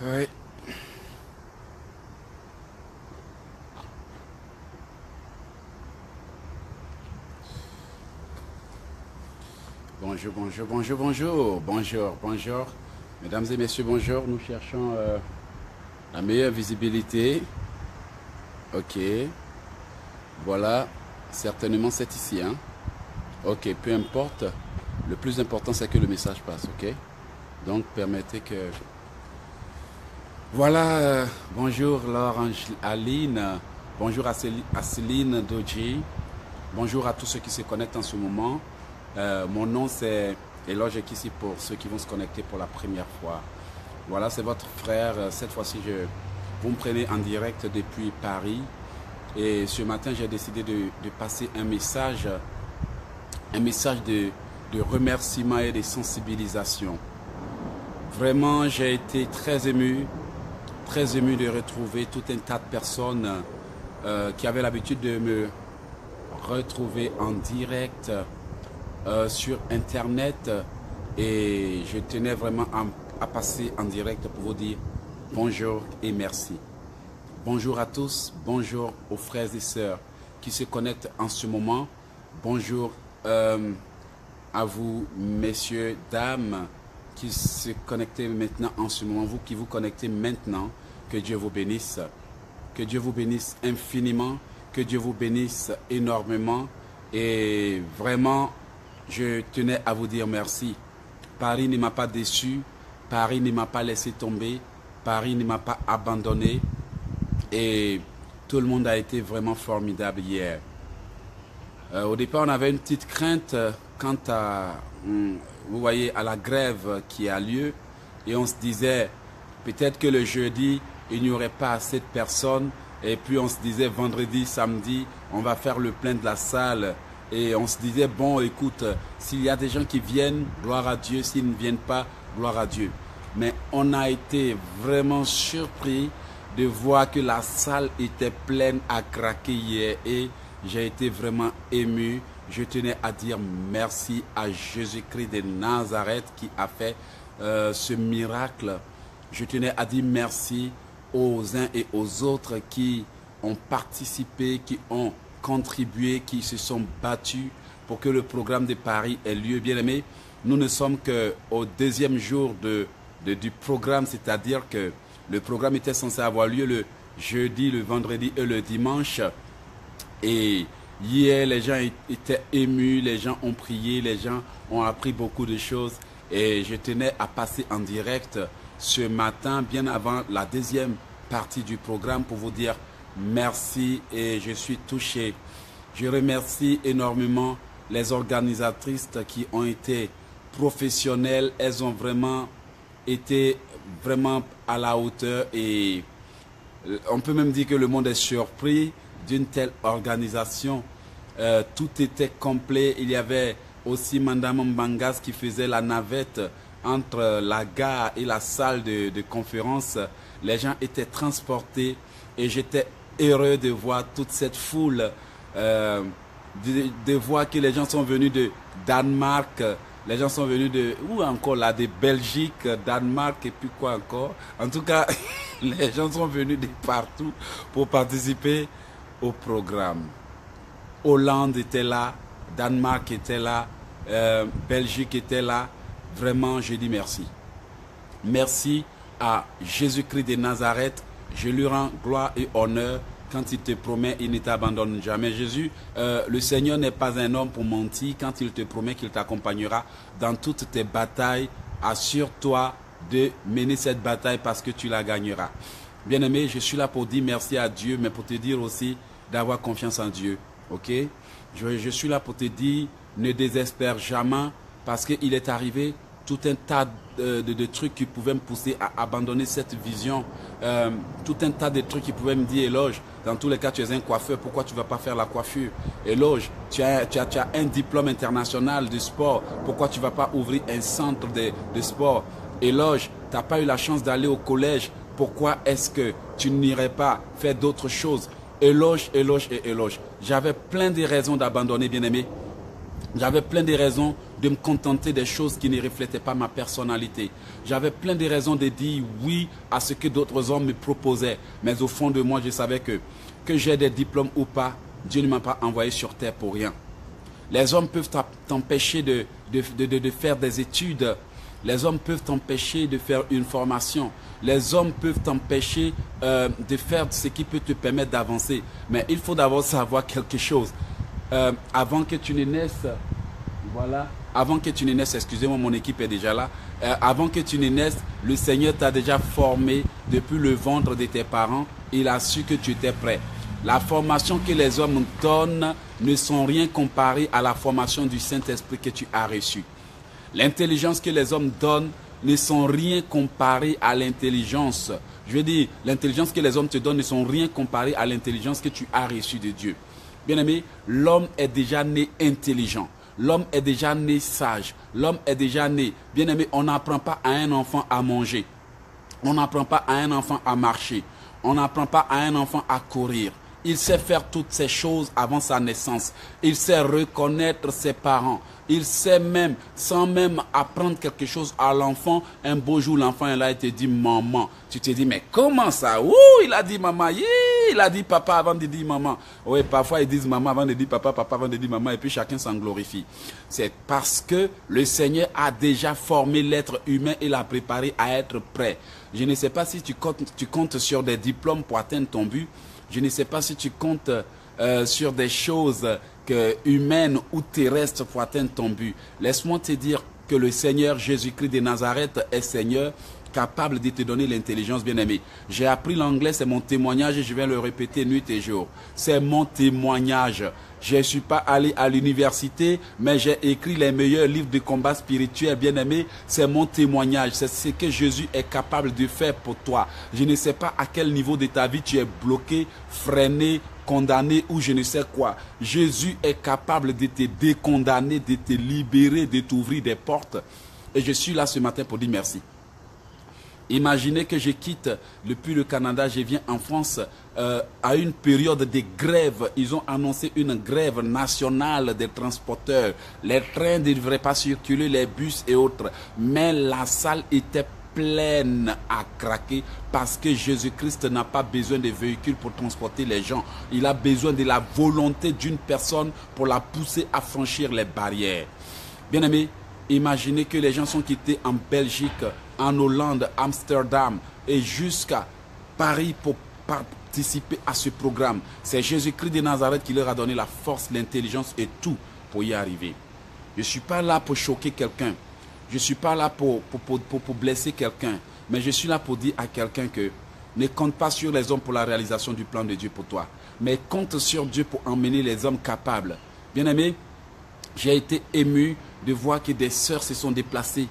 Oui. Bonjour, bonjour, bonjour, bonjour, bonjour, bonjour. Mesdames et messieurs, bonjour. Nous cherchons la meilleure visibilité. Ok. Voilà. Certainement, c'est ici. Hein? Ok, peu importe. Le plus important, c'est que le message passe. Ok. Donc, permettez que... Voilà. Bonjour, Laure Aline. Bonjour à Céline Doji. Bonjour à tous ceux qui se connectent en ce moment. Mon nom c'est Eloge Ekissi pour ceux qui vont se connecter pour la première fois. Voilà, c'est votre frère. Cette fois-ci, vous me prenez en direct depuis Paris. Et ce matin, j'ai décidé de passer un message de remerciement et de sensibilisation. Vraiment, j'ai été très ému de retrouver tout un tas de personnes qui avaient l'habitude de me retrouver en direct sur internet, et je tenais vraiment à passer en direct pour vous dire bonjour et merci. Bonjour à tous, bonjour aux frères et sœurs qui se connectent en ce moment. Bonjour à vous, messieurs, dames, qui se connectez maintenant en ce moment, vous qui vous connectez maintenant. Que Dieu vous bénisse. Que Dieu vous bénisse infiniment. Que Dieu vous bénisse énormément. Et vraiment, je tenais à vous dire merci. Paris ne m'a pas déçu. Paris ne m'a pas laissé tomber. Paris ne m'a pas abandonné. Et tout le monde a été vraiment formidable hier. Au départ, on avait une petite crainte quant à, vous voyez, à la grève qui a lieu. Et on se disait, peut-être que le jeudi, il n'y aurait pas assez de personnes. Et puis on se disait, vendredi, samedi, on va faire le plein de la salle. Et on se disait, bon, écoute, s'il y a des gens qui viennent, gloire à Dieu. S'ils ne viennent pas, gloire à Dieu. Mais on a été vraiment surpris de voir que la salle était pleine à craquer hier. Et j'ai été vraiment ému. Je tenais à dire merci à Jésus-Christ de Nazareth qui a fait ce miracle. Je tenais à dire merci aux uns et aux autres qui ont participé, qui ont contribué, qui se sont battus pour que le programme de Paris ait lieu. Bien aimé, nous ne sommes qu'au deuxième jour du programme, c'est-à-dire que le programme était censé avoir lieu le jeudi, le vendredi et le dimanche. Et hier, les gens étaient émus, les gens ont prié, les gens ont appris beaucoup de choses. Et je tenais à passer en direct ce matin, bien avant la deuxième partie du programme, pour vous dire merci, et je suis touché. Je remercie énormément les organisatrices qui ont été professionnelles. Elles ont vraiment été à la hauteur, et on peut même dire que le monde est surpris d'une telle organisation. Tout était complet. Il y avait aussi Madame Mbangas qui faisait la navette entre la gare et la salle de conférence. Les gens étaient transportés et j'étais heureux de voir toute cette foule, de voir que les gens sont venus de Danemark, les gens sont venus de, où encore là, de Belgique, Danemark et puis quoi encore. En tout cas, les gens sont venus de partout pour participer au programme. Hollande était là, Danemark était là, Belgique était là. Vraiment, je dis merci. Merci à Jésus-Christ de Nazareth. Je lui rends gloire et honneur. Quand il te promet, il ne t'abandonne jamais. Jésus, le Seigneur n'est pas un homme pour mentir. Quand il te promet qu'il t'accompagnera dans toutes tes batailles, assure-toi de mener cette bataille parce que tu la gagneras. Bien-aimé, je suis là pour dire merci à Dieu, mais pour te dire aussi d'avoir confiance en Dieu. Ok? Je suis là pour te dire, ne désespère jamais, parce qu'il est arrivé tout un tas de trucs qui pouvaient me pousser à abandonner cette vision. Tout un tas de trucs qui pouvaient me dire, Eloge, dans tous les cas, tu es un coiffeur, pourquoi tu ne vas pas faire la coiffure? Eloge, tu as un diplôme international de sport, pourquoi tu ne vas pas ouvrir un centre de sport? Eloge, tu n'as pas eu la chance d'aller au collège, pourquoi est-ce que tu n'irais pas faire d'autres choses? Éloge, éloge et éloge. J'avais plein de raisons d'abandonner, bien-aimé. J'avais plein de raisons de me contenter des choses qui ne reflétaient pas ma personnalité. J'avais plein de raisons de dire oui à ce que d'autres hommes me proposaient. Mais au fond de moi, je savais que j'ai des diplômes ou pas, Dieu ne m'a pas envoyé sur terre pour rien. Les hommes peuvent t'empêcher de faire des études. Les hommes peuvent t'empêcher de faire une formation. Les hommes peuvent t'empêcher de faire ce qui peut te permettre d'avancer. Mais il faut d'abord savoir quelque chose. Avant que tu ne naisses, voilà, avant que tu ne naisses, excusez-moi, mon équipe est déjà là. Avant que tu ne naisses, le Seigneur t'a déjà formé depuis le ventre de tes parents. Il a su que tu étais prêt. La formation que les hommes donnent ne sont rien comparées à la formation du Saint-Esprit que tu as reçue. L'intelligence que les hommes donnent ne sont rien comparées à l'intelligence. Je veux dire, l'intelligence que les hommes te donnent ne sont rien comparées à l'intelligence que tu as reçue de Dieu. Bien-aimé, l'homme est déjà né intelligent. L'homme est déjà né sage. L'homme est déjà né. Bien-aimé, on n'apprend pas à un enfant à manger. On n'apprend pas à un enfant à marcher. On n'apprend pas à un enfant à courir. Il sait faire toutes ces choses avant sa naissance. Il sait reconnaître ses parents. Il sait même, sans même apprendre quelque chose à l'enfant, un beau jour, l'enfant est là et te dit maman. Tu te dis, mais comment ça? Ouh, il a dit maman. Il a dit papa avant de dire maman. Oui, parfois ils disent maman avant de dire papa, papa avant de dire maman, et puis chacun s'en glorifie. C'est parce que le Seigneur a déjà formé l'être humain et l'a préparé à être prêt. Je ne sais pas si tu comptes sur des diplômes pour atteindre ton but. Je ne sais pas si tu comptes sur des choses humaines ou terrestres pour atteindre ton but. Laisse-moi te dire que le Seigneur Jésus-Christ de Nazareth est Seigneur, capable de te donner l'intelligence, bien-aimé. J'ai appris l'anglais, c'est mon témoignage et je vais le répéter nuit et jour. C'est mon témoignage. Je ne suis pas allé à l'université, mais j'ai écrit les meilleurs livres de combat spirituel, bien-aimé. C'est mon témoignage. C'est ce que Jésus est capable de faire pour toi. Je ne sais pas à quel niveau de ta vie tu es bloqué, freiné, condamné ou je ne sais quoi. Jésus est capable de te décondamner, de te libérer, de t'ouvrir des portes. Et je suis là ce matin pour dire merci. Imaginez que je quitte depuis le Canada, je viens en France à une période de grève. Ils ont annoncé une grève nationale des transporteurs. Les trains ne devraient pas circuler, les bus et autres. Mais la salle était pleine à craquer parce que Jésus-Christ n'a pas besoin de véhicules pour transporter les gens. Il a besoin de la volonté d'une personne pour la pousser à franchir les barrières. Bien-aimés, imaginez que les gens sont quittés en Belgique, en Hollande, Amsterdam et jusqu'à Paris pour participer à ce programme. C'est Jésus-Christ de Nazareth qui leur a donné la force, l'intelligence et tout pour y arriver. Je ne suis pas là pour choquer quelqu'un. Je ne suis pas là pour blesser quelqu'un. Mais je suis là pour dire à quelqu'un que ne compte pas sur les hommes pour la réalisation du plan de Dieu pour toi. Mais compte sur Dieu pour emmener les hommes capables. Bien-aimé, j'ai été ému de voir que des sœurs se sont déplacées,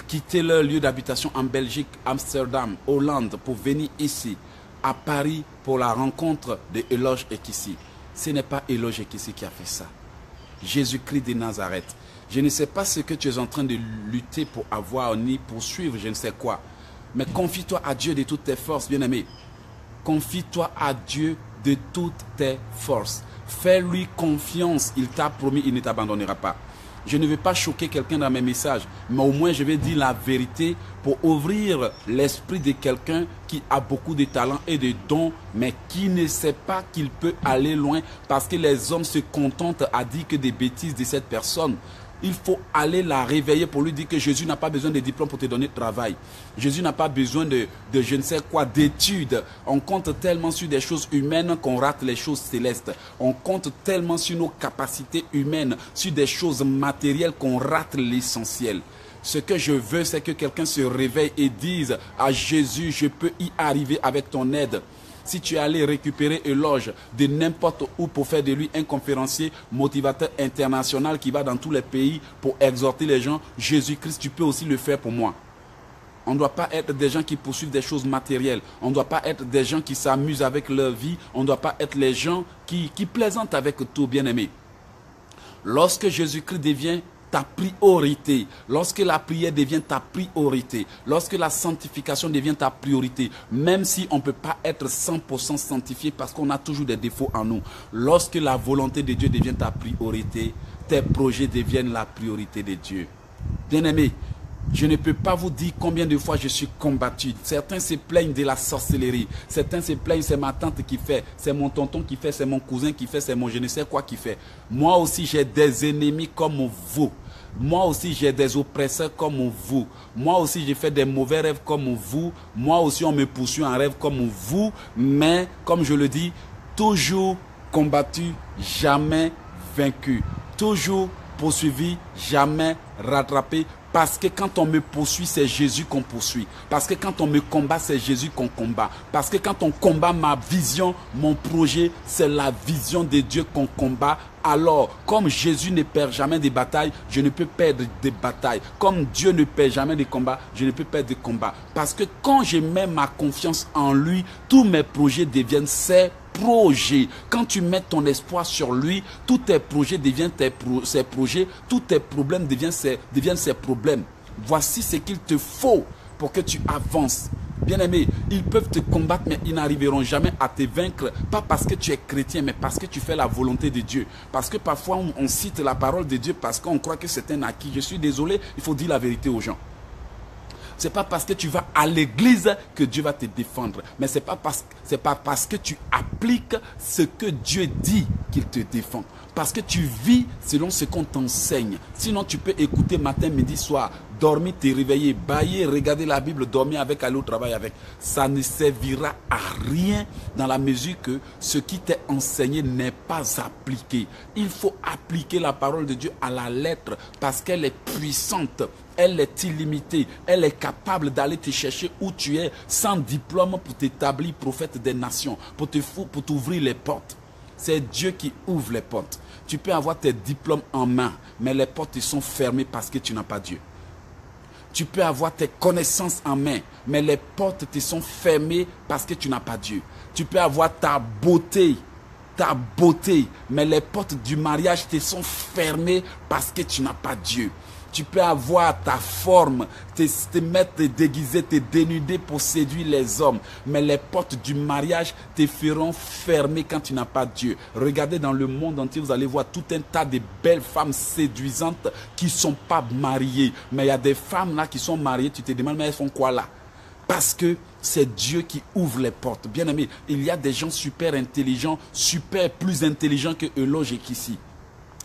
quitter leur lieu d'habitation en Belgique, Amsterdam, Hollande, pour venir ici, à Paris, pour la rencontre de Eloge Ekissi. Ce n'est pas Eloge Ekissi qui a fait ça. Jésus-Christ de Nazareth. Je ne sais pas ce que tu es en train de lutter pour avoir, ni poursuivre, je ne sais quoi. Mais confie-toi à Dieu de toutes tes forces, bien-aimé. Confie-toi à Dieu de toutes tes forces. Fais-lui confiance. Il t'a promis, il ne t'abandonnera pas. Je ne vais pas choquer quelqu'un dans mes messages, mais au moins je vais dire la vérité pour ouvrir l'esprit de quelqu'un qui a beaucoup de talent et de dons, mais qui ne sait pas qu'il peut aller loin parce que les hommes se contentent à dire que des bêtises de cette personne. Il faut aller la réveiller pour lui dire que Jésus n'a pas besoin de diplôme pour te donner travail. Jésus n'a pas besoin de je ne sais quoi, d'études. On compte tellement sur des choses humaines qu'on rate les choses célestes. On compte tellement sur nos capacités humaines, sur des choses matérielles qu'on rate l'essentiel. Ce que je veux, c'est que quelqu'un se réveille et dise à Jésus, je peux y arriver avec ton aide. Si tu es allé récupérer Eloge de n'importe où pour faire de lui un conférencier motivateur international qui va dans tous les pays pour exhorter les gens, Jésus-Christ, tu peux aussi le faire pour moi. On ne doit pas être des gens qui poursuivent des choses matérielles. On ne doit pas être des gens qui s'amusent avec leur vie. On ne doit pas être les gens qui plaisantent avec tout, bien-aimé. Lorsque Jésus-Christ devient ta priorité, lorsque la prière devient ta priorité, lorsque la sanctification devient ta priorité, même si on ne peut pas être 100% sanctifié parce qu'on a toujours des défauts en nous, lorsque la volonté de Dieu devient ta priorité, tes projets deviennent la priorité de Dieu. Bien-aimés, je ne peux pas vous dire combien de fois je suis combattu. Certains se plaignent de la sorcellerie. Certains se plaignent, c'est ma tante qui fait, c'est mon tonton qui fait, c'est mon cousin qui fait, c'est mon je ne sais quoi qui fait. Moi aussi, j'ai des ennemis comme vous. Moi aussi, j'ai des oppresseurs comme vous. Moi aussi, j'ai fait des mauvais rêves comme vous. Moi aussi, on me poursuit en rêve comme vous. Mais, comme je le dis, toujours combattu, jamais vaincu. Toujours poursuivi, jamais rattrapé. Parce que quand on me poursuit, c'est Jésus qu'on poursuit. Parce que quand on me combat, c'est Jésus qu'on combat. Parce que quand on combat ma vision, mon projet, c'est la vision de Dieu qu'on combat. Alors, comme Jésus ne perd jamais des batailles, je ne peux perdre des batailles. Comme Dieu ne perd jamais des combats, je ne peux perdre des combats. Parce que quand je mets ma confiance en lui, tous mes projets deviennent ses projets. Quand tu mets ton espoir sur lui, tous tes projets deviennent ses projets, tous tes problèmes deviennent ses problèmes. Voici ce qu'il te faut pour que tu avances. Bien-aimé, ils peuvent te combattre, mais ils n'arriveront jamais à te vaincre. Pas parce que tu es chrétien, mais parce que tu fais la volonté de Dieu. Parce que parfois, on cite la parole de Dieu parce qu'on croit que c'est un acquis. Je suis désolé, il faut dire la vérité aux gens. Ce n'est pas parce que tu vas à l'église que Dieu va te défendre. Mais ce n'est pas parce que tu appliques ce que Dieu dit qu'il te défend. Parce que tu vis selon ce qu'on t'enseigne. Sinon, tu peux écouter matin, midi, soir, dormir, te réveiller, bailler, regarder la Bible, dormir avec, aller au travail avec. Ça ne servira à rien dans la mesure que ce qui t'est enseigné n'est pas appliqué. Il faut appliquer la parole de Dieu à la lettre parce qu'elle est puissante. Elle est illimitée. Elle est capable d'aller te chercher où tu es sans diplôme pour t'établir prophète des nations, pour t'ouvrir les portes. C'est Dieu qui ouvre les portes. Tu peux avoir tes diplômes en main, mais les portes te sont fermées parce que tu n'as pas Dieu. Tu peux avoir tes connaissances en main, mais les portes te sont fermées parce que tu n'as pas Dieu. Tu peux avoir ta beauté, mais les portes du mariage te sont fermées parce que tu n'as pas Dieu. Tu peux avoir ta forme, te mettre, te déguiser, te dénuder pour séduire les hommes. Mais les portes du mariage te feront fermer quand tu n'as pas Dieu. Regardez dans le monde entier, vous allez voir tout un tas de belles femmes séduisantes qui ne sont pas mariées. Mais il y a des femmes là qui sont mariées, tu te demandes, mais elles font quoi là? Parce que c'est Dieu qui ouvre les portes. Bien aimé, il y a des gens super intelligents, plus intelligents que Eloge et qu'ici.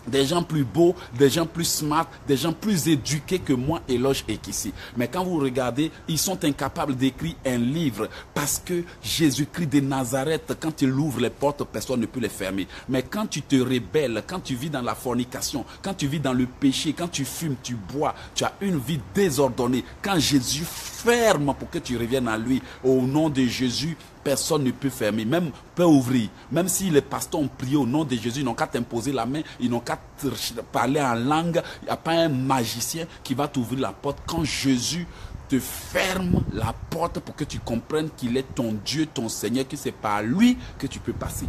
Des gens plus beaux, des gens plus smart, des gens plus éduqués que moi, Eloge et Kissi. Mais quand vous regardez, ils sont incapables d'écrire un livre parce que Jésus-Christ de Nazareth, quand il ouvre les portes, personne ne peut les fermer. Mais quand tu te rebelles, quand tu vis dans la fornication, quand tu vis dans le péché, quand tu fumes, tu bois, tu as une vie désordonnée. Quand Jésus ferme pour que tu reviennes à lui, au nom de Jésus, personne ne peut fermer, même peut ouvrir. Même si les pasteurs ont prié au nom de Jésus, ils n'ont qu'à t'imposer la main, ils n'ont qu'à te parler en langue. Il n'y a pas un magicien qui va t'ouvrir la porte quand Jésus te ferme la porte pour que tu comprennes qu'il est ton Dieu, ton Seigneur, que c'est par lui que tu peux passer.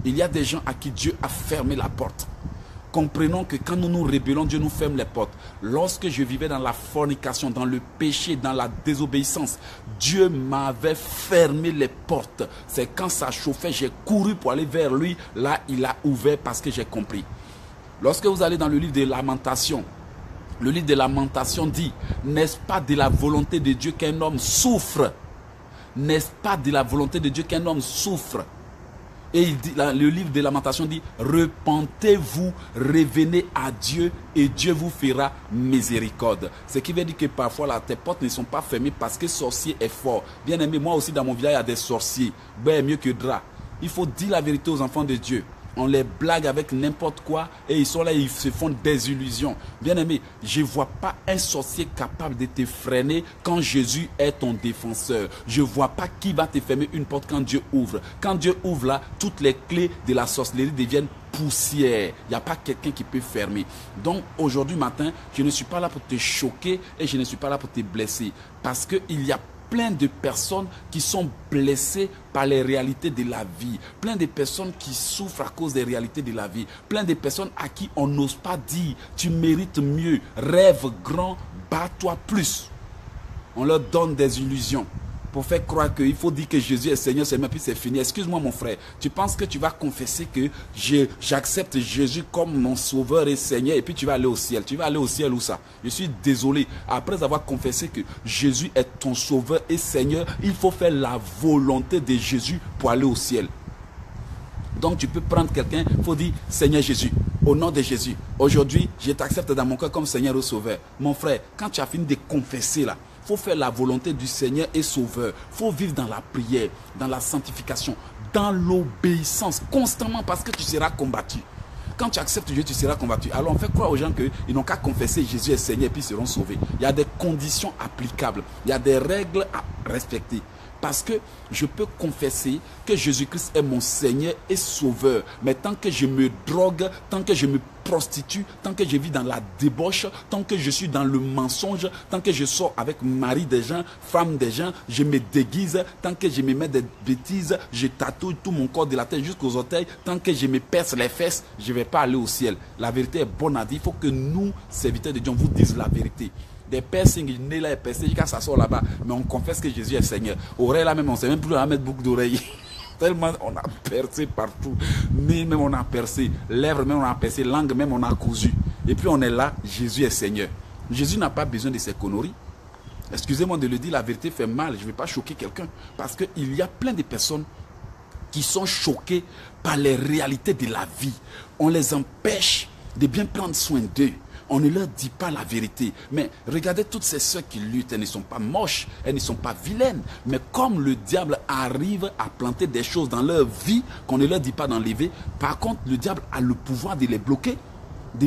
Il y a des gens à qui Dieu a fermé la porte. Comprenons que quand nous nous rébellons, Dieu nous ferme les portes. Lorsque je vivais dans la fornication, dans le péché, dans la désobéissance, Dieu m'avait fermé les portes. C'est quand ça chauffait, j'ai couru pour aller vers lui. Là, il a ouvert parce que j'ai compris. Lorsque vous allez dans le livre des Lamentations, le livre des Lamentations dit, n'est-ce pas de la volonté de Dieu qu'un homme souffre? N'est-ce pas de la volonté de Dieu qu'un homme souffre? Et il dit, le livre des Lamentations dit, repentez-vous, revenez à Dieu et Dieu vous fera miséricorde. Ce qui veut dire que parfois là, tes portes ne sont pas fermées parce que sorcier est fort. Bien aimé, moi aussi dans mon village il y a des sorciers, ben, mieux que drap. Il faut dire la vérité aux enfants de Dieu. On les blague avec n'importe quoi et ils sont là, ils se font des illusions. Bien aimé, je ne vois pas un sorcier capable de te freiner quand Jésus est ton défenseur. Je ne vois pas qui va te fermer une porte quand Dieu ouvre. Quand Dieu ouvre là, toutes les clés de la sorcellerie deviennent poussière. Il n'y a pas quelqu'un qui peut fermer. Donc aujourd'hui matin, je ne suis pas là pour te choquer et je ne suis pas là pour te blesser. Parce qu'il y a plein de personnes qui sont blessées par les réalités de la vie. Plein de personnes qui souffrent à cause des réalités de la vie. Plein de personnes à qui on n'ose pas dire « tu mérites mieux, rêve grand, bats-toi plus ». On leur donne des illusions. pour faire croire qu'il faut dire que Jésus est Seigneur seulement, puis c'est fini. Excuse-moi mon frère, tu penses que tu vas confesser que j'accepte Jésus comme mon sauveur et Seigneur et puis tu vas aller au ciel. Tu vas aller au ciel où ça? Je suis désolé. Après avoir confessé que Jésus est ton sauveur et Seigneur, il faut faire la volonté de Jésus pour aller au ciel. Donc tu peux prendre quelqu'un, il faut dire Seigneur Jésus, au nom de Jésus, aujourd'hui je t'accepte dans mon cœur comme Seigneur et Sauveur. Mon frère, quand tu as fini de confesser là, il faut faire la volonté du Seigneur et Sauveur. Il faut vivre dans la prière, dans la sanctification, dans l'obéissance constamment parce que tu seras combattu. Quand tu acceptes Dieu, tu seras combattu. Alors on fait croire aux gens qu'ils n'ont qu'à confesser Jésus est Seigneur et puis ils seront sauvés. Il y a des conditions applicables, il y a des règles à respecter. Parce que je peux confesser que Jésus-Christ est mon Seigneur et Sauveur. Mais tant que je me drogue, tant que je me prostitue, tant que je vis dans la débauche, tant que je suis dans le mensonge, tant que je sors avec mari des gens, femme des gens, je me déguise, tant que je me mets des bêtises, je tatouille tout mon corps de la tête jusqu'aux orteils, tant que je me perce les fesses, je ne vais pas aller au ciel. La vérité est bonne à dire. Il faut que nous, serviteurs de Dieu, on vous dise la vérité. Des piercings, né là est percé, jusqu'à ça sort là-bas. Mais on confesse que Jésus est Seigneur. Oreille là même, on ne sait même plus à mettre beaucoup d'oreilles. Tellement on a percé partout. Nez même on a percé. Lèvres même on a percé. Langue même on a cousu. Et puis on est là, Jésus est Seigneur. Jésus n'a pas besoin de ces conneries. Excusez-moi de le dire, la vérité fait mal. Je ne vais pas choquer quelqu'un. Parce qu'il y a plein de personnes qui sont choquées par les réalités de la vie. On les empêche de bien prendre soin d'eux. On ne leur dit pas la vérité. Mais regardez toutes ces sœurs qui luttent. Elles ne sont pas moches. Elles ne sont pas vilaines. Mais comme le diable arrive à planter des choses dans leur vie qu'on ne leur dit pas d'enlever, par contre, le diable a le pouvoir de les bloquer. De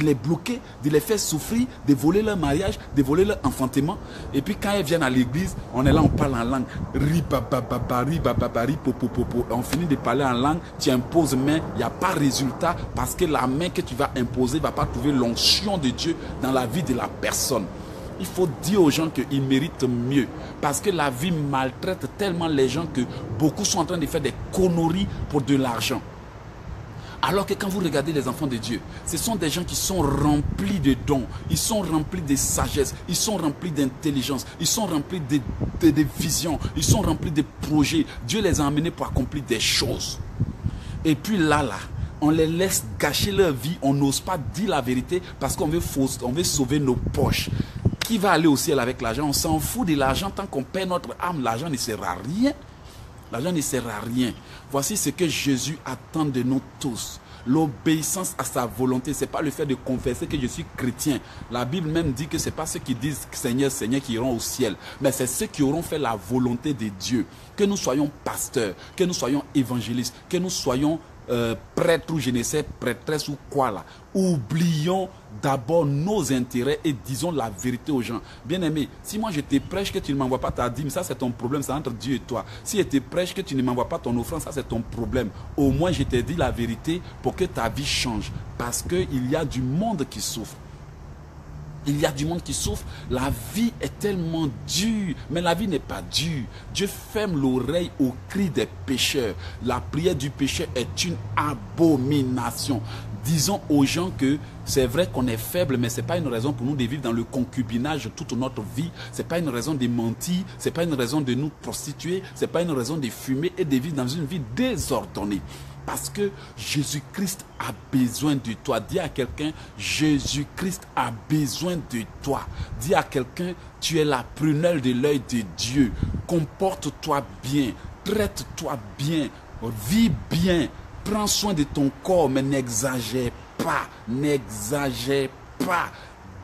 les faire souffrir, de voler leur mariage, de voler leur enfantement. Et puis quand elles viennent à l'église, on est là, on parle en langue. On finit de parler en langue, tu imposes main, il n'y a pas résultat parce que la main que tu vas imposer ne va pas trouver l'onction de Dieu dans la vie de la personne. Il faut dire aux gens qu'ils méritent mieux. Parce que la vie maltraite tellement les gens que beaucoup sont en train de faire des conneries pour de l'argent. Alors que quand vous regardez les enfants de Dieu, ce sont des gens qui sont remplis de dons, ils sont remplis de sagesse, ils sont remplis d'intelligence, ils sont remplis de visions, ils sont remplis de projets. Dieu les a emmenés pour accomplir des choses. Et puis là, on les laisse gâcher leur vie, on n'ose pas dire la vérité parce qu'on veut sauver nos poches. Qui va aller au ciel avec l'argent? On s'en fout de l'argent tant qu'on perd notre âme, l'argent ne sert à rien. L'argent ne sert à rien. Voici ce que Jésus attend de nous tous. L'obéissance à sa volonté. Ce n'est pas le fait de confesser que je suis chrétien. La Bible même dit que ce n'est pas ceux qui disent Seigneur, Seigneur qui iront au ciel. Mais c'est ceux qui auront fait la volonté de Dieu. Que nous soyons pasteurs, que nous soyons évangélistes, que nous soyons prêtres ou je ne sais, prêtresses ou quoi là. Oublions d'abord nos intérêts et disons la vérité aux gens. Bien-aimé, si moi je te prêche que tu ne m'envoies pas ta dîme, ça c'est ton problème, c'est entre Dieu et toi. Si je te prêche que tu ne m'envoies pas ton offrande, ça c'est ton problème. Au moins je te dis la vérité pour que ta vie change. Parce qu'il y a du monde qui souffre. Il y a du monde qui souffre. La vie est tellement dure. Mais la vie n'est pas dure. Dieu ferme l'oreille au cri des pécheurs. La prière du pécheur est une abomination. Disons aux gens que c'est vrai qu'on est faible, mais ce n'est pas une raison pour nous de vivre dans le concubinage toute notre vie. Ce n'est pas une raison de mentir. Ce n'est pas une raison de nous prostituer. Ce n'est pas une raison de fumer et de vivre dans une vie désordonnée. Parce que Jésus-Christ a besoin de toi. Dis à quelqu'un, Jésus-Christ a besoin de toi. Dis à quelqu'un, tu es la prunelle de l'œil de Dieu. Comporte-toi bien, traite-toi bien, vis bien. Prends soin de ton corps, mais n'exagère pas. N'exagère pas.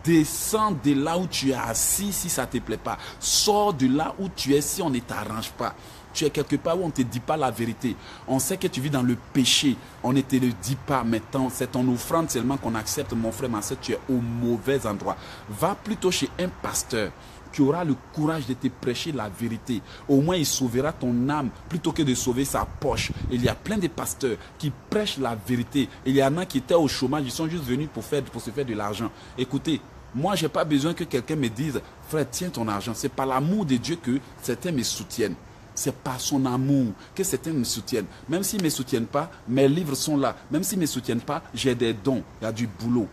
Descends de là où tu es assis si ça ne te plaît pas. Sors de là où tu es si on ne t'arrange pas. Tu es quelque part où on ne te dit pas la vérité. On sait que tu vis dans le péché. On ne te le dit pas. Mais c'est ton offrande seulement qu'on accepte. Mon frère, ma soeur, tu es au mauvais endroit. Va plutôt chez un pasteur qui aura le courage de te prêcher la vérité. Au moins, il sauvera ton âme plutôt que de sauver sa poche. Il y a plein de pasteurs qui prêchent la vérité. Il y en a qui étaient au chômage. Ils sont juste venus pour se faire de l'argent. Écoutez, moi, je n'ai pas besoin que quelqu'un me dise « Frère, tiens ton argent ». C'est par l'amour de Dieu que certains me soutiennent. C'est par son amour que certains me soutiennent. Même s'ils ne me soutiennent pas, mes livres sont là. Même s'ils ne me soutiennent pas, j'ai des dons. Il y a du boulot.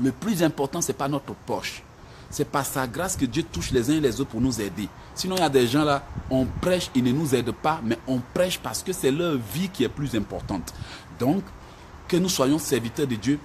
Le plus important, ce n'est pas notre poche. C'est par sa grâce que Dieu touche les uns et les autres pour nous aider. Sinon, il y a des gens là, on prêche, ils ne nous aident pas, mais on prêche parce que c'est leur vie qui est plus importante. Donc, que nous soyons serviteurs de Dieu,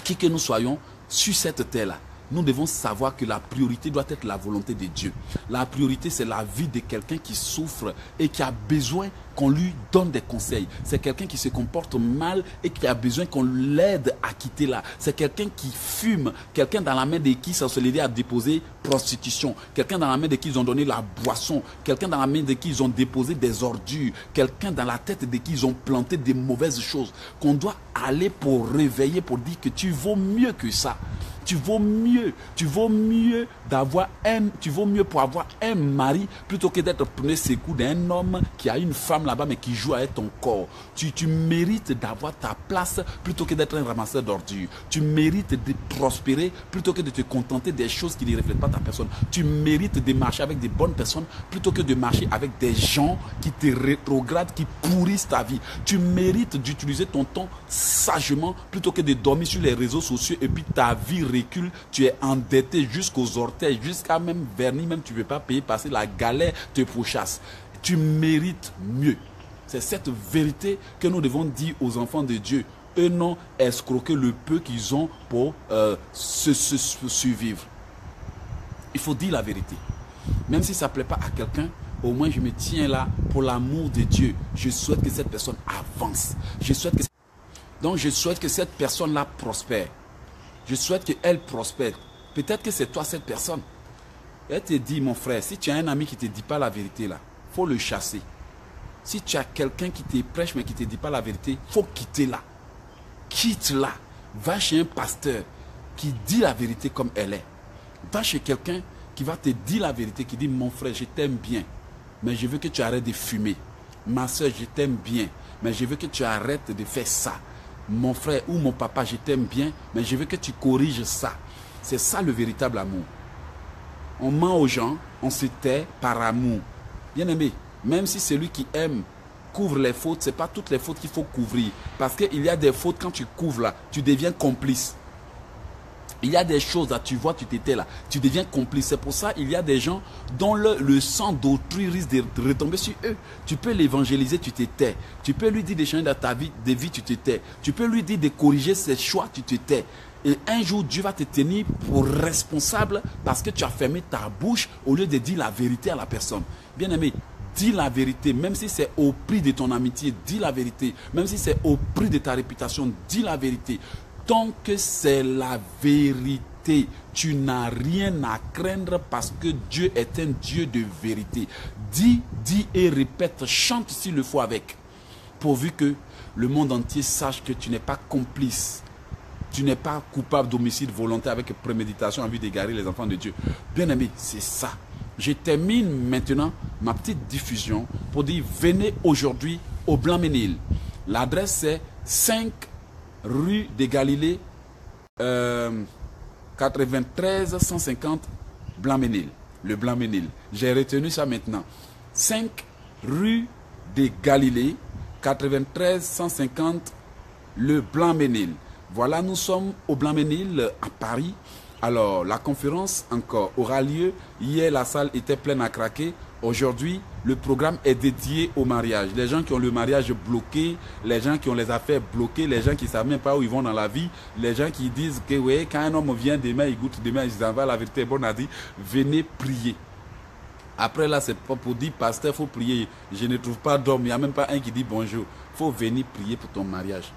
qui que nous soyons sur cette terre-là, nous devons savoir que la priorité doit être la volonté de Dieu. La priorité, c'est la vie de quelqu'un qui souffre et qui a besoin qu'on lui donne des conseils. C'est quelqu'un qui se comporte mal et qui a besoin qu'on l'aide à quitter là. C'est quelqu'un qui fume, quelqu'un dans la main de qui ça se levait à déposer prostitution, quelqu'un dans la main de qui ils ont donné la boisson, quelqu'un dans la main de qui ils ont déposé des ordures, quelqu'un dans la tête de qui ils ont planté des mauvaises choses, qu'on doit aller pour réveiller, pour dire que tu vaux mieux que ça. Tu vaux mieux d'avoir tu vaux mieux pour avoir un mari plutôt que d'être preneur secours d'un homme qui a une femme là-bas mais qui joue avec ton corps. Tu mérites d'avoir ta place plutôt que d'être un ramasseur d'ordures. Tu mérites de prospérer plutôt que de te contenter des choses qui ne reflètent pas ta personne. Tu mérites de marcher avec des bonnes personnes plutôt que de marcher avec des gens qui te rétrogradent, qui pourrissent ta vie. Tu mérites d'utiliser ton temps sagement plutôt que de dormir sur les réseaux sociaux et puis ta vie recule, tu es endetté jusqu'aux orteils, jusqu'à même vernis, même tu ne peux pas payer parce que la galère te pourchasse. Tu mérites mieux. C'est cette vérité que nous devons dire aux enfants de Dieu. Eux n'ont escroqué le peu qu'ils ont pour se survivre. Il faut dire la vérité. Même si ça ne plaît pas à quelqu'un, au moins je me tiens là pour l'amour de Dieu. Je souhaite que cette personne avance. Donc je souhaite que cette personne-là prospère. Je souhaite qu'elle prospère. Peut-être que c'est toi cette personne. Elle te dit, mon frère, si tu as un ami qui ne te dit pas la vérité là, il faut le chasser. Si tu as quelqu'un qui te prêche mais qui ne te dit pas la vérité, il faut quitter là. Quitte-la. Va chez un pasteur qui dit la vérité comme elle est. Va chez quelqu'un qui va te dire la vérité, qui dit, mon frère, je t'aime bien, mais je veux que tu arrêtes de fumer. Ma soeur, je t'aime bien, mais je veux que tu arrêtes de faire ça. Mon frère ou mon papa, je t'aime bien, mais je veux que tu corriges ça. C'est ça le véritable amour. On ment aux gens, on se tait par amour. Bien aimé, même si celui qui aime couvre les fautes, ce n'est pas toutes les fautes qu'il faut couvrir. Parce qu'il y a des fautes, quand tu couvres là, tu deviens complice. Il y a des choses là, tu vois, tu t'étais là, tu deviens complice. C'est pour ça qu'il y a des gens dont le sang d'autrui risque de retomber sur eux. Tu peux l'évangéliser, tu te tais. Tu peux lui dire de changer dans ta vie, tu te tais. Tu peux lui dire de corriger ses choix, tu te tais. Et un jour, Dieu va te tenir pour responsable parce que tu as fermé ta bouche au lieu de dire la vérité à la personne. Bien aimé, dis la vérité, même si c'est au prix de ton amitié, dis la vérité. Même si c'est au prix de ta réputation, dis la vérité. Tant que c'est la vérité, tu n'as rien à craindre parce que Dieu est un Dieu de vérité. Dis et répète, chante s'il le faut avec. Pourvu que le monde entier sache que tu n'es pas complice. Tu n'es pas coupable d'homicide volontaire avec préméditation en vue d'égarer les enfants de Dieu. Bien aimé, c'est ça. Je termine maintenant ma petite diffusion pour dire, venez aujourd'hui au Blanc-Ménil. L'adresse c'est 5 rue des Galilées, 93 150 Blanc-Ménil. Le Blanc-Ménil. J'ai retenu ça maintenant. 5 rue des Galilées, 93 150 le Blanc-Ménil. Voilà, nous sommes au Blanc-Ménil à Paris. Alors, la conférence encore aura lieu. Hier, la salle était pleine à craquer. Aujourd'hui, le programme est dédié au mariage. Les gens qui ont le mariage bloqué, les gens qui ont les affaires bloquées, les gens qui ne savent même pas où ils vont dans la vie, les gens qui disent que ouais, quand un homme vient demain, il goûte demain, il s'en va, la vérité est bonne, a dit, venez prier. Après là, c'est pas pour dire, pasteur, il faut prier. Je ne trouve pas d'homme, il n'y a même pas un qui dit bonjour. Il faut venir prier pour ton mariage.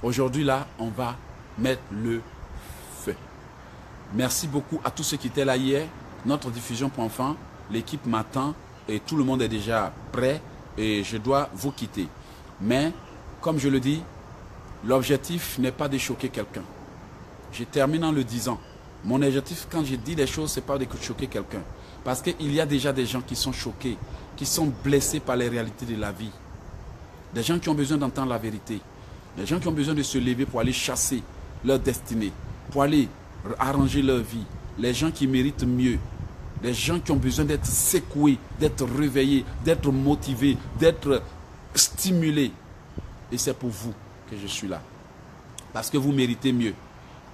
Aujourd'hui là, on va mettre le feu. Merci beaucoup à tous ceux qui étaient là hier. Notre diffusion prend fin. L'équipe m'attend et tout le monde est déjà prêt et je dois vous quitter. Mais, comme je le dis, l'objectif n'est pas de choquer quelqu'un. Je termine en le disant. Mon objectif, quand je dis des choses, ce n'est pas de choquer quelqu'un. Parce qu'il y a déjà des gens qui sont choqués, qui sont blessés par les réalités de la vie. Des gens qui ont besoin d'entendre la vérité. Des gens qui ont besoin de se lever pour aller chasser leur destinée, pour aller arranger leur vie. Les gens qui méritent mieux. Les gens qui ont besoin d'être secoués, d'être réveillés, d'être motivés, d'être stimulés. Et c'est pour vous que je suis là. Parce que vous méritez mieux.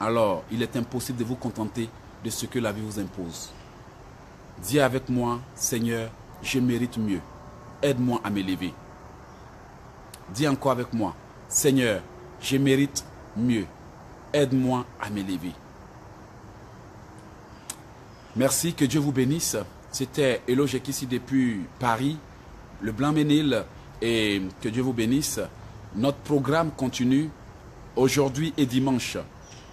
Alors, il est impossible de vous contenter de ce que la vie vous impose. Dis avec moi, Seigneur, je mérite mieux. Aide-moi à m'élever. Dis encore avec moi, Seigneur, je mérite mieux. Aide-moi à m'élever. Merci, que Dieu vous bénisse. C'était Hello Jekissi depuis Paris, le Blanc-Ménil, et que Dieu vous bénisse. Notre programme continue aujourd'hui et dimanche.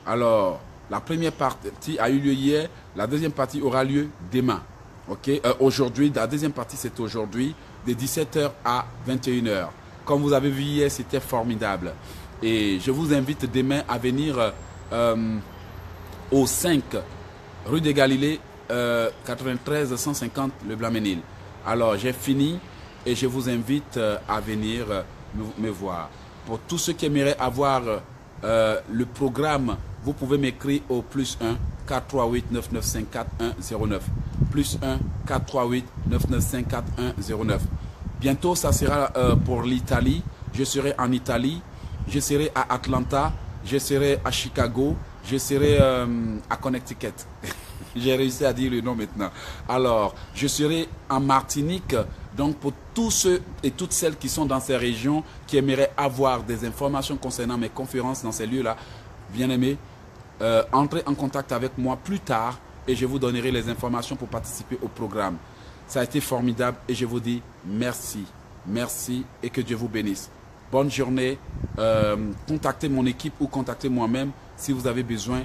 Alors, la première partie a eu lieu hier, la deuxième partie aura lieu demain. Okay? Aujourd'hui, la deuxième partie c'est aujourd'hui, de 17h à 21h. Comme vous avez vu hier, c'était formidable. Et je vous invite demain à venir au 5 rue des Galilées, 93 150 le Blanc-Ménil. Alors, j'ai fini et je vous invite à venir me voir. Pour tous ceux qui aimeraient avoir le programme, vous pouvez m'écrire au +1 438 9954 109. +1 438 9954 109. Bientôt, ça sera pour l'Italie. Je serai en Italie, je serai à Atlanta, je serai à Chicago, je serai à Connecticut. J'ai réussi à dire le nom maintenant. Alors, je serai en Martinique. Donc, pour tous ceux et toutes celles qui sont dans ces régions, qui aimeraient avoir des informations concernant mes conférences dans ces lieux-là, bien aimés, entrez en contact avec moi plus tard et je vous donnerai les informations pour participer au programme. Ça a été formidable et je vous dis merci. Merci et que Dieu vous bénisse. Bonne journée. Contactez mon équipe ou contactez moi-même si vous avez besoin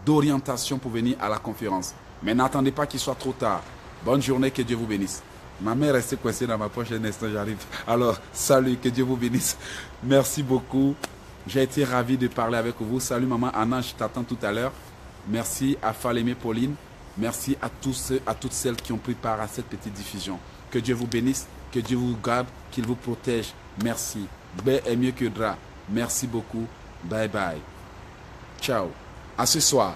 d'orientation pour venir à la conférence. Mais n'attendez pas qu'il soit trop tard. Bonne journée, que Dieu vous bénisse. Ma mère restait coincée dans ma poche un instant, j'arrive. Alors, salut, que Dieu vous bénisse. Merci beaucoup. J'ai été ravi de parler avec vous. Salut maman Anna, je t'attends tout à l'heure. Merci à Falémé Pauline. Merci à tous à toutes celles qui ont pris part à cette petite diffusion. Que Dieu vous bénisse, que Dieu vous garde, qu'il vous protège. Merci. Baie est mieux que drap. Merci beaucoup. Bye bye. Ciao. À ce soir.